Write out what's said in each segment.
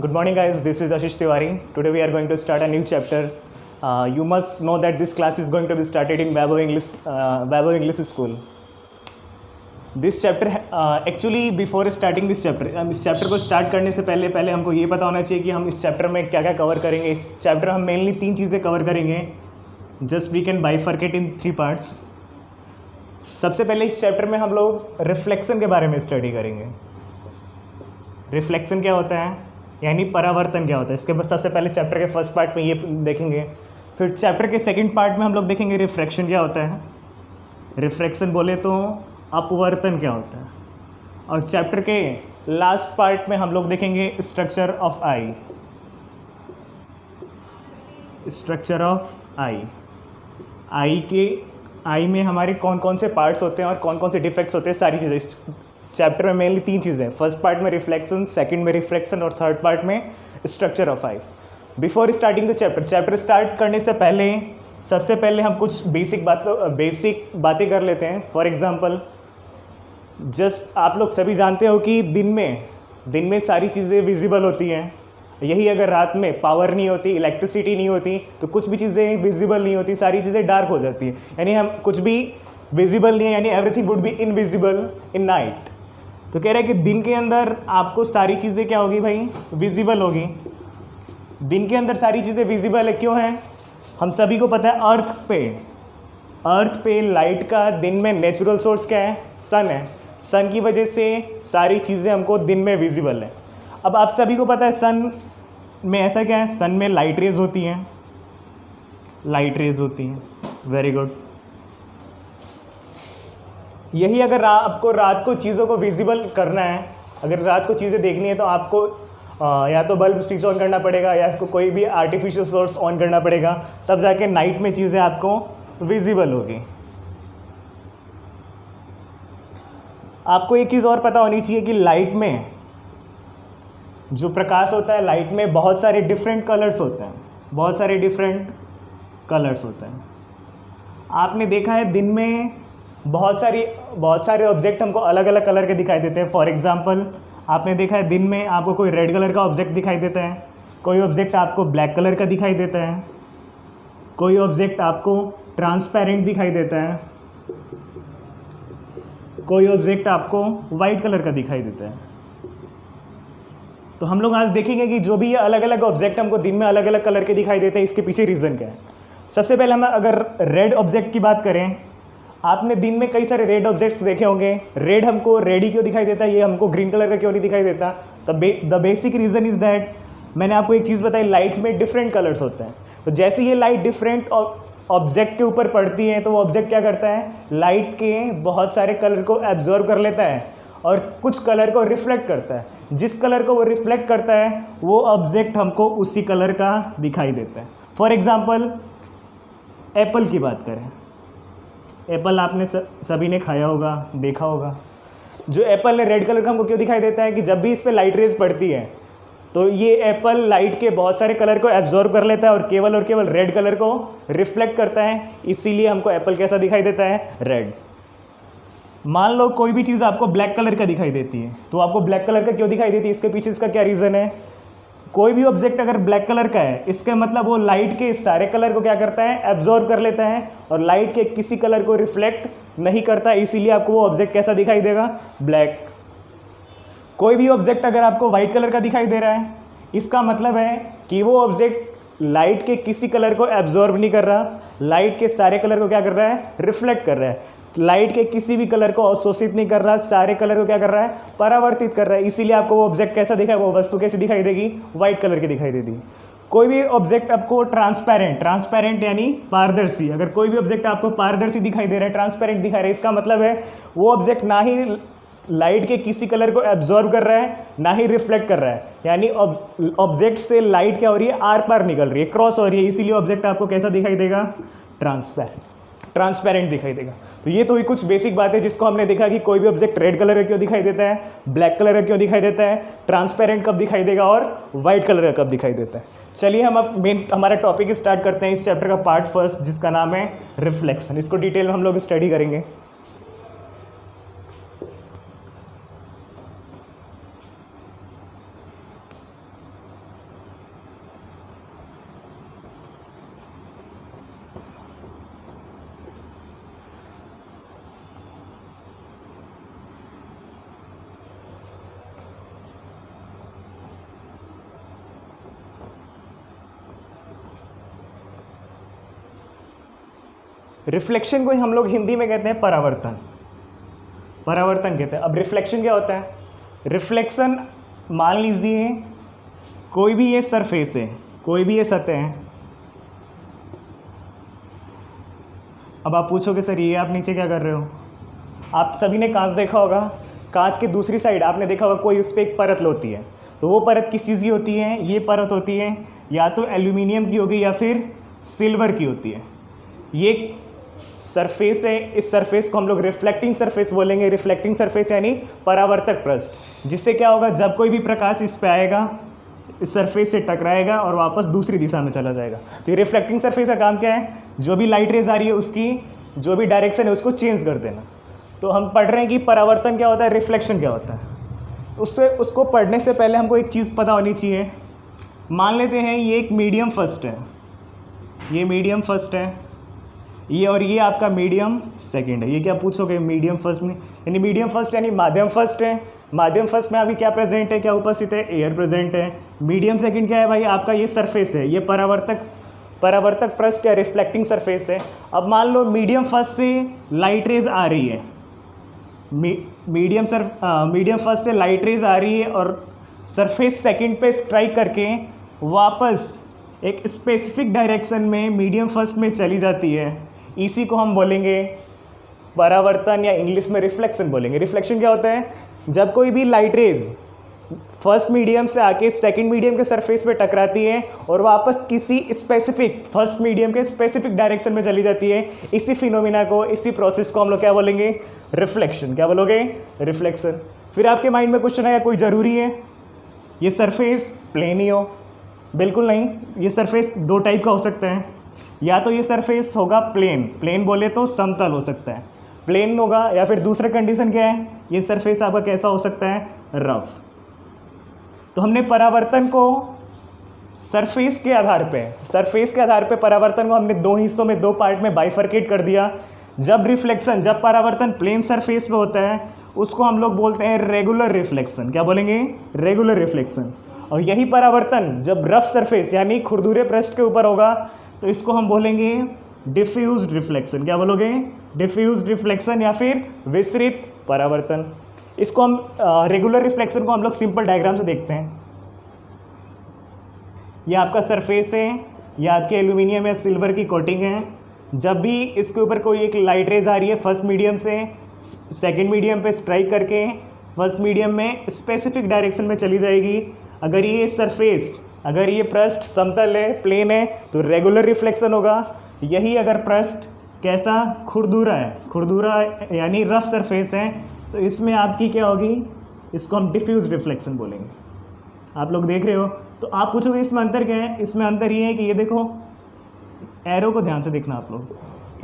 Good morning, guys. This is Ashish Tiwari. Today we are going to start a new chapter. You must know that this class is going to be started in Vaibhav English School. This chapter actually before starting this chapter, हम इस chapter को start करने से पहले हमको ये पता होना चाहिए कि हम इस चैप्टर में क्या क्या कवर करेंगे. इस चैप्टर हम मेनली 3 चीज़ें कवर करेंगे. Just we can bifurcate in 3 parts. सबसे पहले इस चैप्टर में हम लोग रिफ्लेक्शन के बारे में स्टडी करेंगे. रिफ्लेक्शन क्या होता है, यानी परावर्तन क्या होता है. इसके बाद सबसे पहले चैप्टर के फर्स्ट पार्ट में ये देखेंगे. फिर चैप्टर के सेकंड पार्ट में हम लोग देखेंगे रिफ्रैक्शन क्या होता है. रिफ्रैक्शन बोले तो अपवर्तन क्या होता है. और चैप्टर के लास्ट पार्ट में हम लोग देखेंगे structure of eye. Structure of eye. Eye में हमारे कौन कौन से पार्ट्स होते हैं और कौन कौन से डिफेक्ट्स होते हैं, सारी चीज़ें. चैप्टर में मेनली 3 चीज़ें. फर्स्ट पार्ट में रिफ्लेक्शन, सेकंड में रिफ्रैक्शन और थर्ड पार्ट में structure of I. Before starting the chapter start करने से पहले सबसे पहले हम कुछ बेसिक बातें कर लेते हैं. फॉर एग्जांपल, जस्ट आप लोग सभी जानते हो कि दिन में सारी चीज़ें विजिबल होती हैं. यही अगर रात में पावर नहीं होती, इलेक्ट्रिसिटी नहीं होती, तो कुछ भी चीज़ें विजिबल नहीं होती, सारी चीज़ें डार्क हो जाती है. यानी हम कुछ भी विजिबल नहीं है, यानी everything would be invisible in night. तो कह रहे हैं कि दिन के अंदर आपको सारी चीज़ें क्या होगी भाई, विजिबल होगी. दिन के अंदर सारी चीज़ें विजिबल है. क्यों है, हम सभी को पता है अर्थ पे लाइट का दिन में नेचुरल सोर्स क्या है, सन है. सन की वजह से सारी चीज़ें हमको दिन में विजिबल है. अब आप सभी को पता है सन में ऐसा क्या है, सन में लाइट रेज होती हैं. Very good. यही अगर आपको रात को चीज़ों को विजिबल करना है, अगर रात को चीज़ें देखनी है, तो आपको या तो बल्ब स्विच ऑन करना पड़ेगा या आपको कोई भी आर्टिफिशियल सोर्स ऑन करना पड़ेगा, तब जाके नाइट में चीज़ें आपको विजिबल होगी. आपको एक चीज़ और पता होनी चाहिए कि लाइट में जो प्रकाश होता है, लाइट में बहुत सारे डिफरेंट कलर्स होते हैं. आपने देखा है दिन में बहुत सारे ऑब्जेक्ट हमको अलग अलग कलर के दिखाई देते हैं. फॉर एग्जांपल, आपने देखा है दिन में आपको कोई रेड कलर का ऑब्जेक्ट दिखाई देता है, कोई ऑब्जेक्ट आपको ब्लैक कलर का दिखाई देता है, कोई ऑब्जेक्ट आपको ट्रांसपेरेंट दिखाई देता है, कोई ऑब्जेक्ट आपको वाइट कलर का दिखाई देता है. तो हम लोग आज देखेंगे कि जो भी ये अलग अलग ऑब्जेक्ट हमको दिन में अलग अलग कलर के दिखाई देते हैं, इसके पीछे रीज़न क्या है. सबसे पहले हम अगर रेड ऑब्जेक्ट की बात करें, आपने दिन में कई सारे रेड ऑब्जेक्ट्स देखे होंगे. रेड हमको रेड ही क्यों दिखाई देता है, ये हमको ग्रीन कलर का क्यों नहीं दिखाई देता. The basic reason is that, मैंने आपको एक चीज़ बताई, लाइट में डिफरेंट कलर्स होते हैं. तो जैसे ये लाइट डिफरेंट ऑब्जेक्ट के ऊपर पड़ती है, तो वो ऑब्जेक्ट क्या करता है, लाइट के बहुत सारे कलर को एब्जॉर्ब कर लेता है और कुछ कलर को रिफ्लेक्ट करता है. जिस कलर को वो रिफ्लेक्ट करता है, वो ऑब्जेक्ट हमको उसी कलर का दिखाई देता है. फॉर एग्जाम्पल, एप्पल की बात करें. एप्पल आपने सभी ने खाया होगा, देखा होगा. जो एप्पल है, रेड कलर का हमको क्यों दिखाई देता है कि जब भी इस पर लाइट रेज पड़ती है, तो ये एप्पल लाइट के बहुत सारे कलर को एब्जॉर्ब कर लेता है और केवल रेड कलर को रिफ्लेक्ट करता है. इसीलिए हमको एप्पल कैसा दिखाई देता है, रेड. मान लो कोई भी चीज़ आपको ब्लैक कलर का दिखाई देती है, तो आपको ब्लैक कलर का क्यों दिखाई देती है, इसके पीछे इसका क्या रीज़न है. कोई भी ऑब्जेक्ट अगर ब्लैक कलर का है, इसका मतलब वो लाइट के सारे कलर को क्या करता है, एब्जॉर्ब कर लेता है और लाइट के किसी कलर को रिफ्लेक्ट नहीं करता. इसीलिए आपको वो ऑब्जेक्ट कैसा दिखाई देगा, ब्लैक. कोई भी ऑब्जेक्ट अगर आपको वाइट कलर का दिखाई दे रहा है, इसका मतलब है कि वो ऑब्जेक्ट लाइट के किसी कलर को एब्जॉर्ब नहीं कर रहा, लाइट के सारे कलर को क्या कर रहा है, रिफ्लेक्ट कर रहा है. लाइट के किसी भी कलर को अवशोषित नहीं कर रहा, सारे कलर को क्या कर रहा है, परावर्तित कर रहा है. इसीलिए आपको वो ऑब्जेक्ट कैसा दिखाई, वो वस्तु कैसी दिखाई देगी, वाइट कलर की दिखाई देगी. कोई भी ऑब्जेक्ट आपको ट्रांसपेरेंट यानी पारदर्शी, अगर कोई भी ऑब्जेक्ट आपको पारदर्शी दिखाई दे रहा है, ट्रांसपेरेंट दिखाई रहा है, इसका मतलब है वो ऑब्जेक्ट ना ही लाइट के किसी कलर को एब्जॉर्ब कर रहा है, ना ही रिफ्लेक्ट कर रहा है. यानी ऑब्जेक्ट से लाइट क्या हो रही है, आर पार निकल रही है, क्रॉस हो रही है. इसीलिए ऑब्जेक्ट आपको कैसा दिखाई देगा, ट्रांसपेरेंट दिखाई देगा. तो ये तो ही कुछ बेसिक बात है जिसको हमने देखा कि कोई भी ऑब्जेक्ट रेड कलर का क्यों दिखाई देता है, ब्लैक कलर का क्यों दिखाई देता है, ट्रांसपेरेंट कब दिखाई देगा और वाइट कलर का कब दिखाई देता है. चलिए हम अब हमारा टॉपिक स्टार्ट करते हैं. इस चैप्टर का पार्ट फर्स्ट, जिसका नाम है रिफ्लेक्शन. इसको डिटेल में हम लोग स्टडी करेंगे. रिफ्लेक्शन को ही हम लोग हिंदी में कहते हैं परावर्तन, परावर्तन कहते हैं। अब रिफ्लेक्शन क्या होता है? रिफ्लेक्शन, मान लीजिए कोई भी ये सरफेस है, कोई भी ये सतह है। अब आप पूछोगे सर ये आप नीचे क्या कर रहे हो? आप सभी ने कांच देखा होगा, कांच की दूसरी साइड आपने देखा होगा कोई उस पर एक परत होती है। तो वो परत किस चीज़ की होती है? ये परत होती है या तो एल्यूमिनियम की होगी या फिर सिल्वर की होती है। ये सरफेस है, इस सरफेस को हम लोग रिफ्लेक्टिंग सरफेस बोलेंगे। रिफ्लेक्टिंग सरफेस यानी परावर्तक पृष्ठ, जिससे क्या होगा, जब कोई भी प्रकाश इस पे आएगा, इस सरफेस से टकराएगा और वापस दूसरी दिशा में चला जाएगा। तो ये रिफ्लेक्टिंग सरफेस का काम क्या है? जो भी लाइट रेज आ रही है उसकी जो भी डायरेक्शन है उसको चेंज कर देना। तो हम पढ़ रहे हैं कि परावर्तन क्या होता है, रिफ्लेक्शन क्या होता है। उसको पढ़ने से पहले हमको एक चीज़ पता होनी चाहिए। मान लेते हैं ये एक मीडियम फर्स्ट है, ये मीडियम फर्स्ट है, ये और ये आपका मीडियम सेकंड है। ये क्या पूछोगे? मीडियम फर्स्ट में यानी मीडियम फर्स्ट यानी माध्यम फर्स्ट है। माध्यम फर्स्ट में अभी क्या प्रेजेंट है, क्या उपस्थित है? एयर प्रेजेंट है। मीडियम सेकंड क्या है भाई? आपका ये सरफेस है, ये परावर्तक पृष्ठ या रिफ्लेक्टिंग सरफेस है। अब मान लो मीडियम फर्स्ट से लाइट रेज आ रही है, मीडियम फर्स्ट से लाइट रेज आ रही है और सरफेस सेकंड पे स्ट्राइक करके वापस एक स्पेसिफिक डायरेक्शन में मीडियम फर्स्ट में चली जाती है। इसी को हम बोलेंगे परावर्तन या इंग्लिश में रिफ्लेक्शन बोलेंगे। रिफ्लेक्शन क्या होता है? जब कोई भी लाइट रेज फर्स्ट मीडियम से आके सेकंड मीडियम के सरफेस पे टकराती है और वापस किसी स्पेसिफिक फर्स्ट मीडियम के स्पेसिफिक डायरेक्शन में चली जाती है, इसी फिनोमिना को, इसी प्रोसेस को हम लोग क्या बोलेंगे? रिफ्लेक्शन। क्या बोलोगे? रिफ्लेक्शन। फिर आपके माइंड में क्वेश्चन आया, कोई ज़रूरी है ये सरफेस प्लेन ही हो? बिल्कुल नहीं। ये सरफेस दो टाइप का हो सकता है। या तो ये सरफेस होगा प्लेन, प्लेन बोले तो समतल हो सकता है, प्लेन होगा। या फिर दूसरा कंडीशन क्या है? ये सरफेस आपका कैसा हो सकता है? रफ। तो हमने परावर्तन को सरफेस के आधार पे परावर्तन को हमने दो हिस्सों में, दो पार्ट में बाइफरकेट कर दिया। जब परावर्तन प्लेन सरफेस पे होता है उसको हम लोग बोलते हैं रेगुलर रिफ्लेक्शन। क्या बोलेंगे? Regular reflection. और यही परावर्तन जब रफ सरफेस यानी खुरदुरे पृष्ठ के ऊपर होगा तो इसको हम बोलेंगे डिफ्यूज्ड रिफ्लेक्शन। क्या बोलोगे? डिफ्यूज्ड रिफ्लेक्शन या फिर विसरित परावर्तन। इसको हम रेगुलर रिफ्लेक्शन को हम लोग सिंपल डायग्राम से देखते हैं। ये आपका सरफेस है, ये आपके एल्यूमिनियम या सिल्वर की कोटिंग है। जब भी इसके ऊपर कोई एक लाइट रेज आ रही है फर्स्ट मीडियम से सेकंड मीडियम पे स्ट्राइक करके फर्स्ट मीडियम में स्पेसिफिक डायरेक्शन में चली जाएगी। अगर ये सरफेस, अगर ये पृष्ठ समतल है, प्लेन है, तो रेगुलर रिफ्लेक्शन होगा। यही अगर पृष्ठ कैसा? खुरदुरा है, खुरदुरा यानी रफ सरफेस है, तो इसमें आपकी क्या होगी? इसको हम डिफ्यूज रिफ्लेक्शन बोलेंगे। आप लोग देख रहे हो तो आप पूछोगे इसमें अंतर क्या है? इसमें अंतर ये है कि ये देखो, एरो को ध्यान से देखना आप लोग,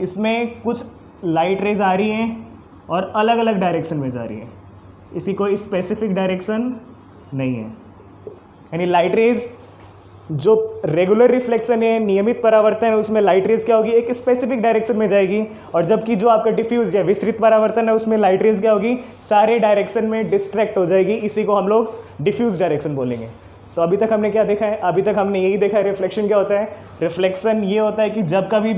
इसमें कुछ लाइट रेज आ रही हैं और अलग अलग डायरेक्शन में जा रही है, इसकी कोई स्पेसिफिक डायरेक्शन नहीं है। यानी लाइट रेज जो रेगुलर रिफ्लेक्शन है, नियमित परावर्तन है, उसमें लाइट रेज क्या होगी? एक स्पेसिफिक डायरेक्शन में जाएगी। और जबकि जो आपका डिफ्यूज या विस्तृत परावर्तन है उसमें लाइट रेज क्या होगी? सारे डायरेक्शन में डिस्ट्रैक्ट हो जाएगी। इसी को हम लोग डिफ्यूज डायरेक्शन बोलेंगे। तो अभी तक हमने क्या देखा है? अभी तक हमने यही देखा है रिफ्लेक्शन क्या होता है। रिफ्लेक्शन ये होता है कि जब कभी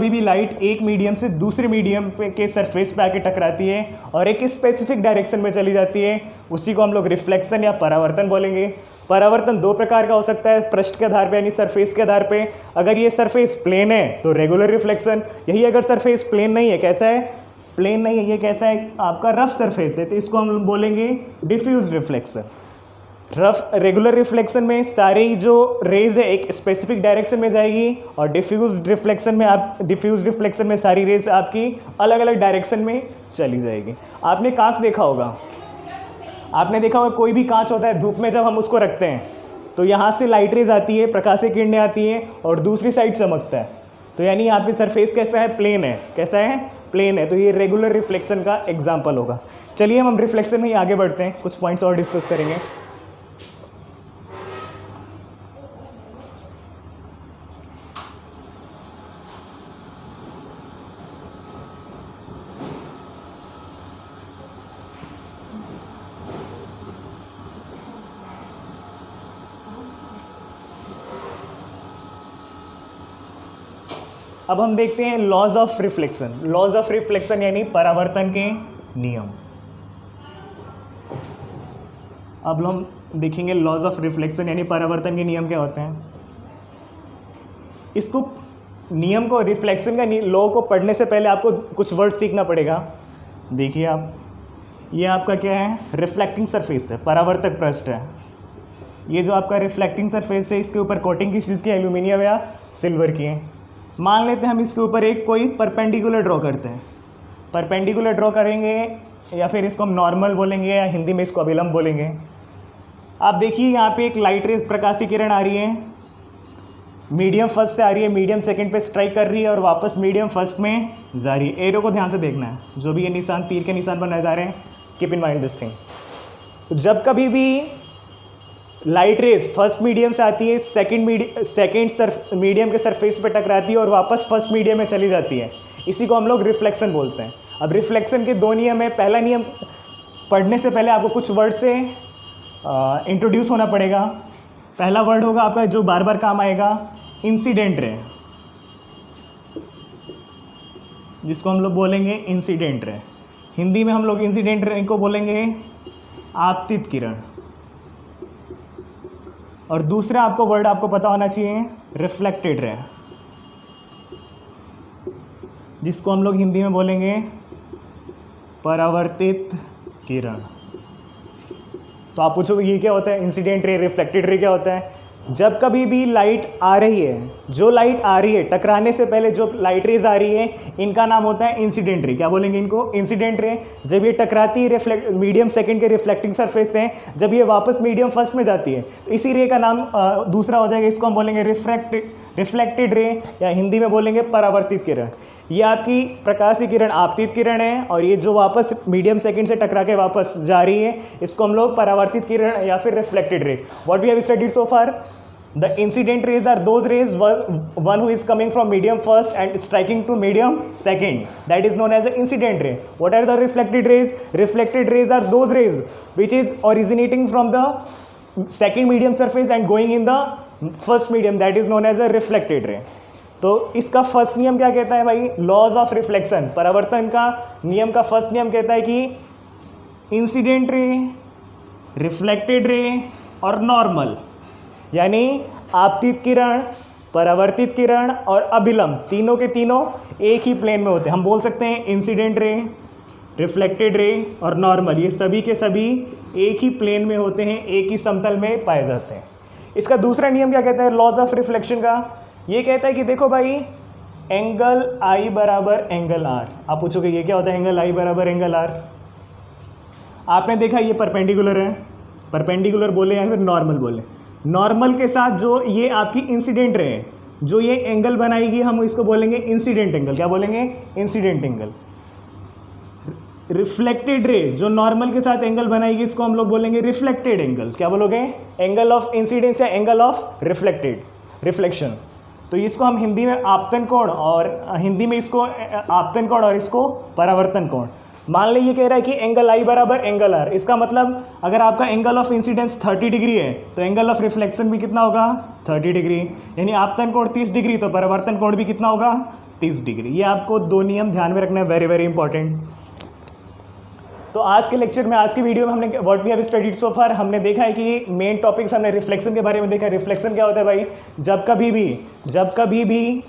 भी लाइट एक मीडियम से दूसरे मीडियम के सरफेस पे आके टकराती है और एक स्पेसिफिक डायरेक्शन में चली जाती है, उसी को हम लोग रिफ्लेक्शन या परावर्तन बोलेंगे। परावर्तन दो प्रकार का हो सकता है, पृष्ठ के आधार पे यानी सरफेस के आधार पे। अगर ये सरफेस प्लेन है तो रेगुलर रिफ्लेक्शन। यही अगर सरफेस प्लेन नहीं है, कैसा है? प्लेन नहीं है, ये कैसा है? आपका रफ सरफेस है, तो इसको हम बोलेंगे डिफ्यूज रिफ्लेक्शन। रेगुलर रिफ्लेक्शन में सारी जो रेज है एक स्पेसिफिक डायरेक्शन में जाएगी और डिफ्यूज रिफ्लेक्शन में सारी रेज आपकी अलग अलग डायरेक्शन में चली जाएगी। आपने कांच देखा होगा, कोई भी कांच होता है, धूप में जब हम उसको रखते हैं तो यहाँ से लाइट रेज आती है, प्रकाशीय किरणें आती हैं और दूसरी साइड चमकता है। तो यानी यहाँ पे सरफेस कैसा है? प्लेन है। कैसा है? प्लेन है। तो ये रेगुलर रिफ्लेक्शन का एग्जाम्पल होगा। चलिए हम रिफ्लेक्शन में ही आगे बढ़ते हैं, कुछ पॉइंट्स और डिस्कस करेंगे। अब हम देखते हैं laws of reflection. Laws of reflection यानी परावर्तन के नियम। अब हम देखेंगे लॉज ऑफ रिफ्लेक्शन यानी परावर्तन के नियम क्या होते हैं। इसको नियम को, रिफ्लेक्शन का लॉ को पढ़ने से पहले आपको कुछ वर्ड सीखना पड़ेगा। देखिए आप, ये आपका क्या है, रिफ्लेक्टिंग सरफेस है, परावर्तक पृष्ठ है। ये जो आपका रिफ्लेक्टिंग सरफेस है, इसके ऊपर कोटिंग किस चीज़ की, एल्यूमिनियम या सिल्वर की है। मान लेते हैं हम इसके ऊपर एक कोई परपेंडिकुलर ड्रॉ करते हैं। परपेंडिकुलर ड्रॉ करेंगे या फिर इसको हम नॉर्मल बोलेंगे या हिंदी में इसको अभिलंब बोलेंगे। आप देखिए यहाँ पे एक लाइट रेज, प्रकाश की किरण आ रही है, मीडियम फर्स्ट से आ रही है, मीडियम सेकंड पे स्ट्राइक कर रही है और वापस मीडियम फर्स्ट में जा रही है। एरो को ध्यान से देखना है, जो भी ये निशान, तीर के निशान बनाए जा रहे हैं, keep in mind this thing. तो जब कभी भी लाइट रेज फर्स्ट मीडियम से आती है, सेकंड मीडियम के सरफेस पे टकराती है और वापस फर्स्ट मीडियम में चली जाती है, इसी को हम लोग रिफ्लेक्शन बोलते हैं। अब रिफ्लेक्शन के दो नियम है। पहला नियम पढ़ने से पहले आपको कुछ वर्ड से इंट्रोड्यूस होना पड़ेगा। पहला वर्ड होगा आपका जो बार बार काम आएगा, इंसिडेंट रे, जिसको हम लोग बोलेंगे इंसिडेंट रे। हिंदी में हम लोग इंसिडेंट रे को बोलेंगे आपतित किरण। और दूसरा आपको वर्ड आपको पता होना चाहिए, रिफ्लेक्टेड रे, जिसको हम लोग हिंदी में बोलेंगे परावर्तित किरण। तो आप पूछोगे ये क्या होता है, इंसिडेंट रे, रिफ्लेक्टेड रे क्या होता है। जब कभी भी लाइट आ रही है, जो लाइट आ रही है, टकराने से पहले जो लाइट रेज आ रही है, इनका नाम होता है इंसिडेंट रे। क्या बोलेंगे इनको, इंसिडेंट रे। जब ये टकराती है मीडियम सेकंड के रिफ्लेक्टिंग सरफेस से, जब ये वापस मीडियम फर्स्ट में जाती है, तो इसी रे का नाम दूसरा हो जाएगा, इसको हम बोलेंगे रिफ्लेक्टेड रे, या हिंदी में बोलेंगे परावर्तित किरण। ये आपकी प्रकाश की किरण आपतित किरण है, और ये जो वापस मीडियम सेकंड से टकरा के वापस जा रही है, इसको हम लोग परावर्तित किरण या फिर reflected ray. What we have studied so far, the incident rays are those rays one who is coming from medium first and striking to medium second, that is known as an incident ray. What are the reflected rays? Reflected rays are those rays which is originating from the second medium surface and going in the first medium, that is known as a reflected ray. तो इसका first नियम क्या कहता है भाई, laws of reflection, परावर्तन का नियम का फर्स्ट नियम कहता है कि इंसिडेंट रे, रिफ्लेक्टेड रे और नॉर्मल, यानी आपतित किरण, परावर्तित किरण और अभिलंब, तीनों के तीनों एक ही प्लेन में होते हैं। हम बोल सकते हैं इंसिडेंट रे, रिफ्लेक्टेड रे और नॉर्मल, ये सभी के सभी एक ही प्लेन में होते हैं, एक ही समतल में पाए जाते हैं। इसका दूसरा नियम क्या कहता है, लॉज ऑफ रिफ्लेक्शन का, ये कहता है कि देखो भाई, एंगल आई बराबर एंगल आर। आप पूछोगे ये क्या होता है, एंगल आई बराबर एंगल आर। आपने देखा ये परपेंडिकुलर है, परपेंडिकुलर बोले या फिर नॉर्मल बोले। नॉर्मल के साथ जो ये आपकी इंसिडेंट रे है, जो ये एंगल बनाएगी, हम इसको बोलेंगे इंसिडेंट एंगल। क्या बोलेंगे, इंसिडेंट एंगल। रिफ्लेक्टेड रे जो नॉर्मल के साथ एंगल बनाएगी, इसको हम लोग बोलेंगे रिफ्लेक्टेड एंगल। क्या बोलोगे, एंगल ऑफ इंसिडेंस या एंगल ऑफ रिफ्लेक्शन। तो इसको हम हिंदी में आपतन कोण, और हिंदी में इसको आपतन कोण और इसको परावर्तन कोण। मान लीजिए ये कह रहा है कि एंगल आई बराबर एंगल आर, इसका मतलब अगर आपका एंगल ऑफ इंसिडेंस 30 डिग्री है तो एंगल ऑफ रिफ्लेक्शन भी कितना होगा, 30 डिग्री। यानी आपतन कोण 30 डिग्री, तो परावर्तन कोण भी कितना होगा, 30 डिग्री। ये आपको दो नियम ध्यान में रखना है, वेरी वेरी इंपॉर्टेंट। तो आज के लेक्चर में, आज की वीडियो में हमने what we have studied so far, हमने देखा है कि मेन टॉपिक्स हमने रिफ्लेक्शन के बारे में देखा। रिफ्लेक्शन क्या होता है भाई, जब कभी भी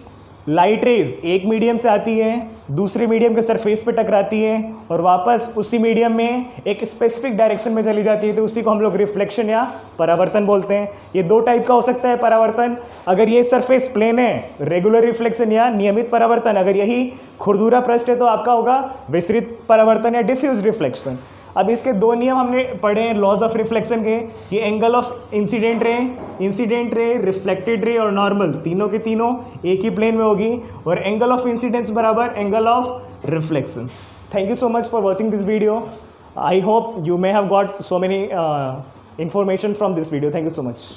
लाइट रेज एक मीडियम से आती है, दूसरे मीडियम के सरफेस पे टकराती है और वापस उसी मीडियम में एक स्पेसिफिक डायरेक्शन में चली जाती है, तो उसी को हम लोग रिफ्लेक्शन या परावर्तन बोलते हैं। ये दो टाइप का हो सकता है परावर्तन, अगर ये सरफेस प्लेन है रेगुलर रिफ्लेक्शन या नियमित परावर्तन, अगर यही खुरदुरा पृष्ठ है तो आपका होगा विस्तृत परावर्तन या डिफ्यूज रिफ्लेक्शन। अब इसके दो नियम हमने पढ़े हैं लॉज ऑफ रिफ्लेक्शन के, कि angle of incident ray, reflected ray और नॉर्मल, तीनों के तीनों एक ही प्लेन में होगी, और एंगल ऑफ इंसिडेंस बराबर angle of reflection. Thank you so much for watching this video. I hope you may have got so many information from this video. Thank you so much.